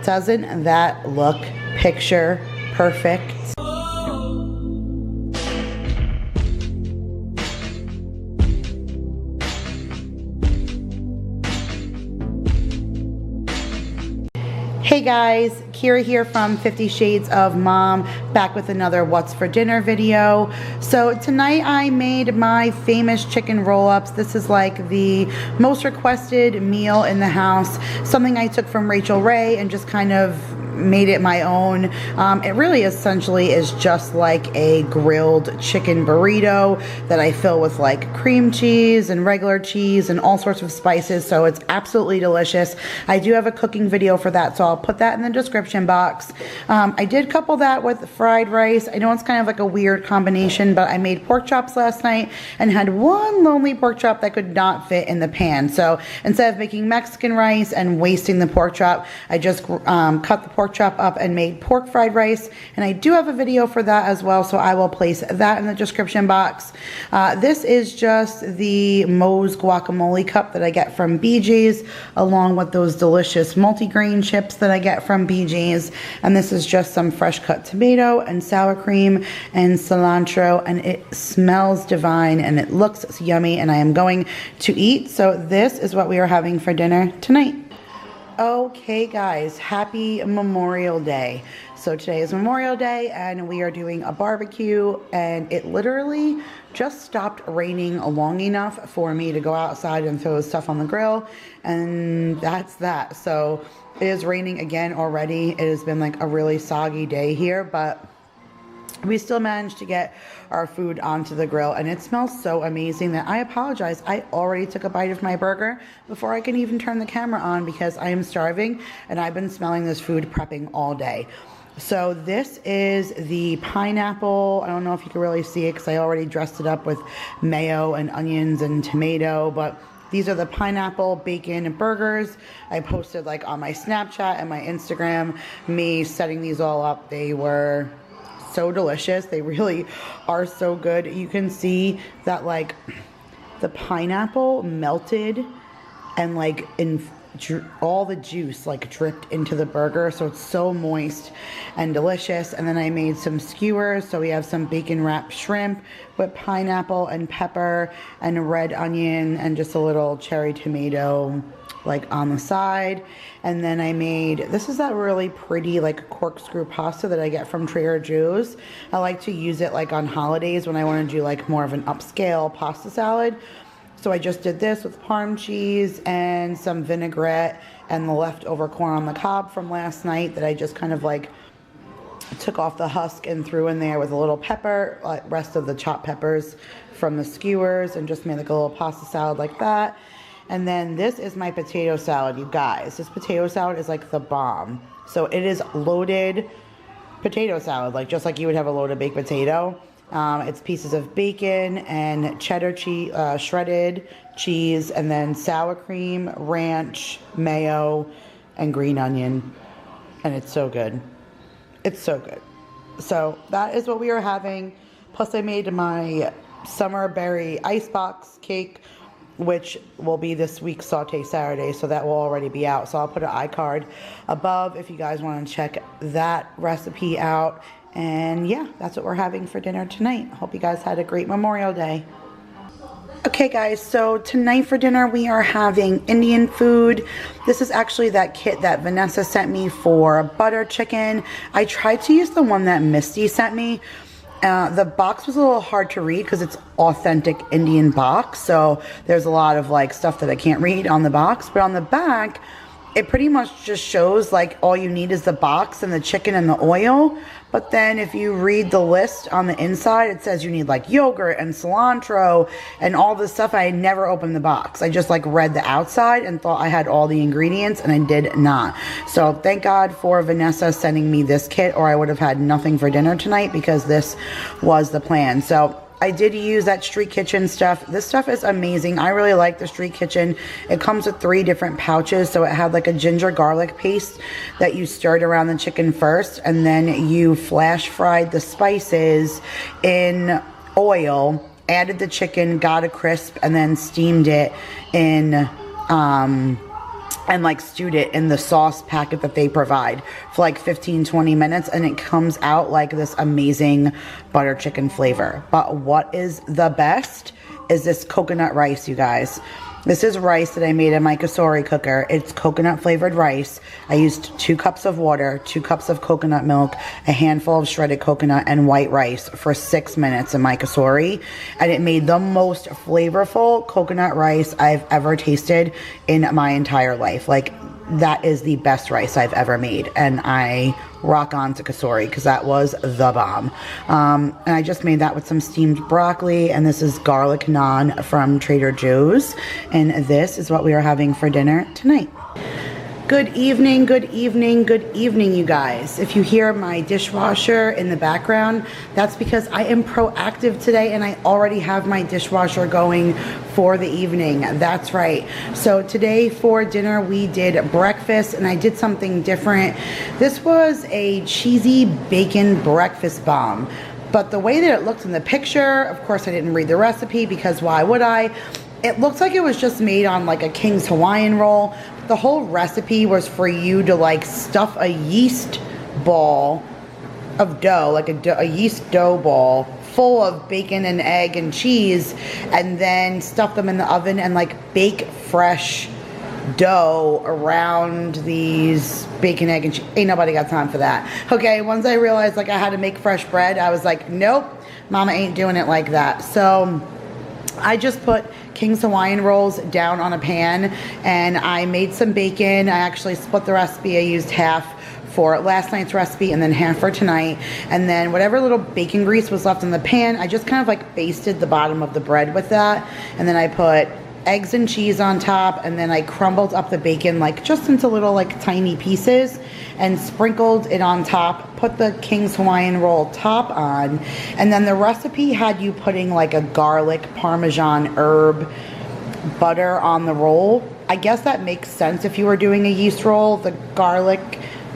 Doesn't that look picture perfect? Hey guys, Kira here from 50 Shades of Mom, back with another What's for Dinner video. So tonight I made my famous chicken roll-ups. This is like the most requested meal in the house, something I took from Rachel Ray and just kind of made it my own. It really essentially is just like a grilled chicken burrito that I fill with like cream cheese and regular cheese and all sorts of spices, so it's absolutely delicious. I do have a cooking video for that, so I'll put that in the description box. I did couple that with fried rice. I know it's kind of like a weird combination, but I made pork chops last night and had one lonely pork chop that could not fit in the pan. So instead of making Mexican rice and wasting the pork chop, I just cut the pork chop up and made pork fried rice, and I do have a video for that as well, so I will place that in the description box. This is just the Moe's guacamole cup that I get from BJ's, along with those delicious multigrain chips that I get from BJ's, and this is just some fresh cut tomato and sour cream and cilantro, and it smells divine and it looks yummy, and I am going to eat. So this is what we are having for dinner tonight. Okay guys, happy Memorial Day. So today is Memorial Day and we are doing a barbecue, and it literally just stopped raining long enough for me to go outside and throw stuff on the grill, and that's that. So it is raining again already. It has been like a really soggy day here, but we still managed to get our food onto the grill, and it smells so amazing that I apologize. I already took a bite of my burger before I can even turn the camera on because I am starving and I've been smelling this food prepping all day. So this is the pineapple. I don't know if you can really see it because I already dressed it up with mayo and onions and tomato, but these are the pineapple bacon burgers. I posted like on my Snapchat and my Instagram me setting these all up. They were so delicious. They really are so good. You can see that like the pineapple melted and like all the juice like dripped into the burger, so it's so moist and delicious. And then I made some skewers, so we have some bacon wrapped shrimp with pineapple and pepper and red onion and just a little cherry tomato like on the side. And then I made, this is that really pretty like corkscrew pasta that I get from Trader Joe's. I like to use it like on holidays when I want to do like more of an upscale pasta salad. So I just did this with Parm cheese and some vinaigrette and the leftover corn on the cob from last night that I just kind of like took off the husk and threw in there with a little pepper, rest of the chopped peppers from the skewers, and just made like a little pasta salad like that. And then this is my potato salad, you guys. This potato salad is like the bomb. So it is loaded potato salad, like just like you would have a loaded baked potato. It's pieces of bacon and cheddar cheese, shredded cheese, and then sour cream, ranch, mayo, and green onion. And it's so good. It's so good. So that is what we are having. Plus I made my summer berry icebox cake, which will be this week's Saute Saturday, so that will already be out. So I'll put an iCard above if you guys want to check that recipe out. And yeah, that's what we're having for dinner tonight. Hope you guys had a great Memorial Day. Okay guys, so tonight for dinner we are having Indian food. This is actually that kit that Vanessa sent me for butter chicken. I tried to use the one that Misty sent me. The box was a little hard to read because it's authentic Indian box, so there's a lot of like stuff that I can't read on the box, but on the back it pretty much just shows like all you need is the box and the chicken and the oil. But then if you read the list on the inside, it says you need like yogurt and cilantro and all this stuff. I never opened the box. I just like read the outside and thought I had all the ingredients, and I did not. So thank God for Vanessa sending me this kit, or I would have had nothing for dinner tonight because this was the plan. So I did use that Street Kitchen stuff. This stuff is amazing. I really like the Street Kitchen. It comes with 3 different pouches. So it had like a ginger garlic paste that you stirred around the chicken first, and then you flash fried the spices in oil, added the chicken, got a crisp, and then steamed it in and like stewed it in the sauce packet that they provide for like 15-20 minutes, and it comes out like this amazing butter chicken flavor. But what is the best is this coconut rice, you guys. This is rice that I made in my kasori cooker. It's coconut flavored rice. I used 2 cups of water, 2 cups of coconut milk, a handful of shredded coconut, and white rice for 6 minutes in my kasori. And it made the most flavorful coconut rice I've ever tasted in my entire life. Like, that is the best rice I've ever made. And I rock on to kasori because that was the bomb. And I just made that with some steamed broccoli, and this is garlic naan from Trader Joe's, and this is what we are having for dinner tonight. Good evening, good evening, good evening, you guys. If you hear my dishwasher in the background, that's because I am proactive today and I already have my dishwasher going for the evening. That's right. So today for dinner we did breakfast, and I did something different. This was a cheesy bacon breakfast bomb. But the way that it looked in the picture, of course I didn't read the recipe because why would I? It looked like it was just made on like a King's Hawaiian roll. The whole recipe was for you to like stuff a yeast ball of dough, like a yeast dough ball full of bacon and egg and cheese, and then stuff them in the oven and like bake fresh dough around these bacon, egg, and cheese. Ain't nobody got time for that. Okay, once I realized like I had to make fresh bread, I was like, nope, mama ain't doing it like that. So I just put King's Hawaiian rolls down on a pan, and I made some bacon. I actually split the recipe. I used half for last night's recipe and then half for tonight. And then whatever little bacon grease was left in the pan, I just kind of like basted the bottom of the bread with that. And then I put eggs and cheese on top, and then I crumbled up the bacon like just into little like tiny pieces and sprinkled it on top, put the King's Hawaiian roll top on, and then the recipe had you putting like a garlic parmesan herb butter on the roll. I guess that makes sense if you were doing a yeast roll. The garlic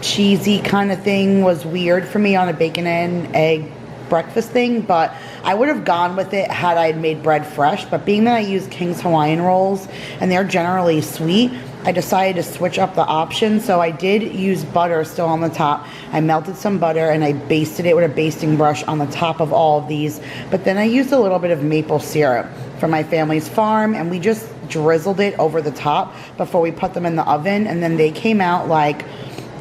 cheesy kind of thing was weird for me on a bacon and egg breakfast thing, but I would have gone with it had I made bread fresh. But being that I use King's Hawaiian rolls and they're generally sweet, I decided to switch up the option. So I did use butter still on the top. I melted some butter and I basted it with a basting brush on the top of all of these. But then I used a little bit of maple syrup from my family's farm, and we just drizzled it over the top before we put them in the oven. And then they came out like,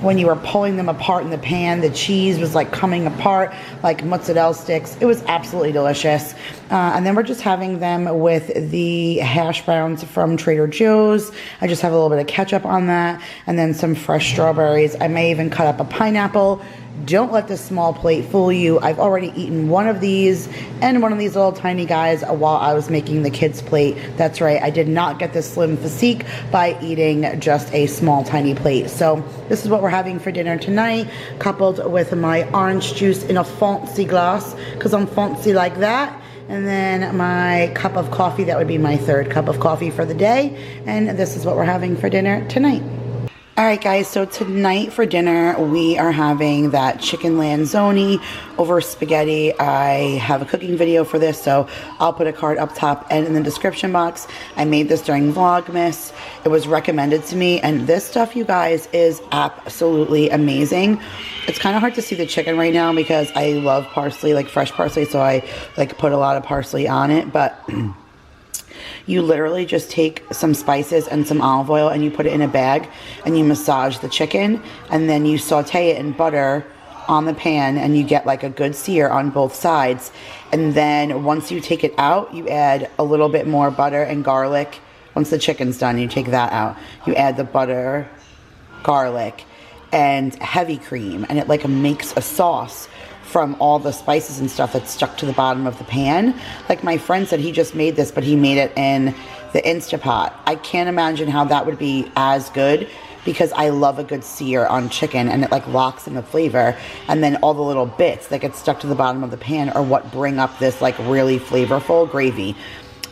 when you were pulling them apart in the pan, the cheese was like coming apart like mozzarella sticks. It was absolutely delicious. And then we're just having them with the hash browns from Trader Joe's. I just have a little bit of ketchup on that, and then some fresh strawberries. I may even cut up a pineapple. Don't let this small plate fool you. I've already eaten one of these and one of these little tiny guys while I was making the kids' plate. That's right, I did not get this slim physique by eating just a small tiny plate. So this is what we're having for dinner tonight, coupled with my orange juice in a fancy glass, because I'm fancy like that. And then my cup of coffee, that would be my third cup of coffee for the day. And this is what we're having for dinner tonight. Alright guys, so tonight for dinner we are having that chicken lanzoni over spaghetti. I have a cooking video for this, so I'll put a card up top and in the description box. I made this during Vlogmas. It was recommended to me, and this stuff, you guys, is absolutely amazing. It's kind of hard to see the chicken right now because I love parsley, like fresh parsley, so I like put a lot of parsley on it, but you literally just take some spices and some olive oil and you put it in a bag and you massage the chicken, and then you saute it in butter on the pan and you get like a good sear on both sides. And then once you take it out, you add a little bit more butter and garlic. Once the chicken's done, you take that out. You add the butter, garlic, and heavy cream, and it like makes a sauce from all the spices and stuff that's stuck to the bottom of the pan. Like my friend said, he just made this, but he made it in the Instapot. I can't imagine how that would be as good, because I love a good sear on chicken and it like locks in the flavor, and then all the little bits that get stuck to the bottom of the pan are what bring up this like really flavorful gravy.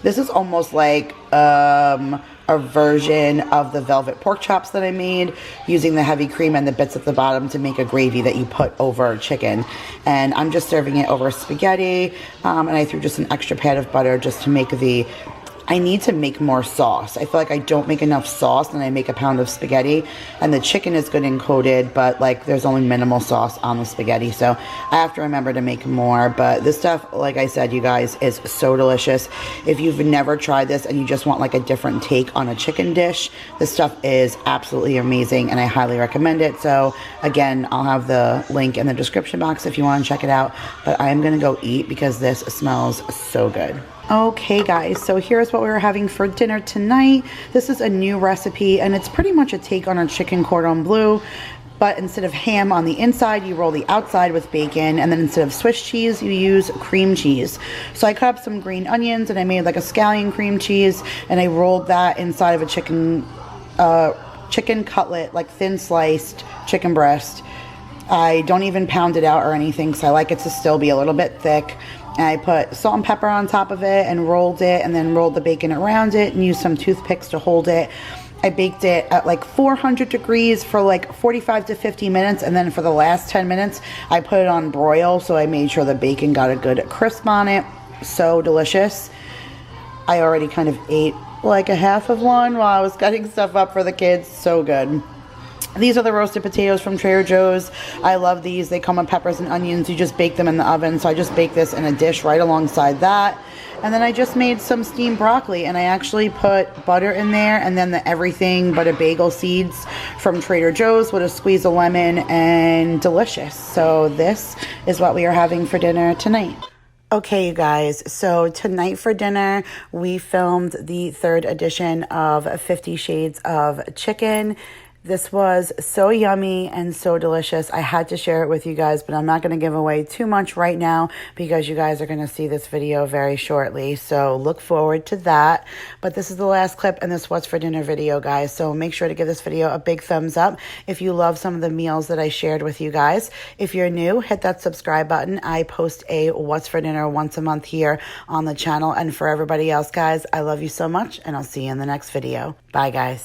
This is almost like a version of the velvet pork chops that I made, using the heavy cream and the bits at the bottom to make a gravy that you put over chicken. And I'm just serving it over spaghetti, and I threw just an extra pat of butter just to make the I need to make more sauce. I feel like I don't make enough sauce, and I make a pound of spaghetti, and the chicken is good and coated, but like there's only minimal sauce on the spaghetti, so I have to remember to make more. But this stuff, like I said, you guys, is so delicious. If you've never tried this and you just want like a different take on a chicken dish, this stuff is absolutely amazing, and I highly recommend it. So again, I'll have the link in the description box if you want to check it out, but I am gonna go eat because this smells so good. Okay guys, so here's what we were having for dinner tonight. This is a new recipe, and it's pretty much a take on our chicken cordon bleu, but instead of ham on the inside, you roll the outside with bacon, and then instead of Swiss cheese, you use cream cheese. So I cut up some green onions, and I made like a scallion cream cheese, and I rolled that inside of a chicken cutlet, like thin sliced chicken breast. I don't even pound it out or anything, so I like it to still be a little bit thick. And I put salt and pepper on top of it and rolled it, and then rolled the bacon around it and used some toothpicks to hold it. I baked it at like 400 degrees for like 45 to 50 minutes, and then for the last 10 minutes I put it on broil, so I made sure the bacon got a good crisp on it. So delicious. I already kind of ate like a half of one while I was cutting stuff up for the kids. So good. These are the roasted potatoes from Trader Joe's. I love these. They come with peppers and onions. You just bake them in the oven. So I just baked this in a dish right alongside that. And then I just made some steamed broccoli, and I actually put butter in there, and then the everything but a bagel seeds from Trader Joe's with a squeeze of lemon, and delicious. So this is what we are having for dinner tonight. Okay, you guys, so tonight for dinner, we filmed the 3rd edition of 50 Shades of Chicken. This was so yummy and so delicious. I had to share it with you guys, but I'm not going to give away too much right now because you guys are going to see this video very shortly. So look forward to that. But this is the last clip in this What's for Dinner video, guys. So make sure to give this video a big thumbs up if you love some of the meals that I shared with you guys. If you're new, hit that subscribe button. I post a What's for Dinner once a month here on the channel. And for everybody else, guys, I love you so much, and I'll see you in the next video. Bye, guys.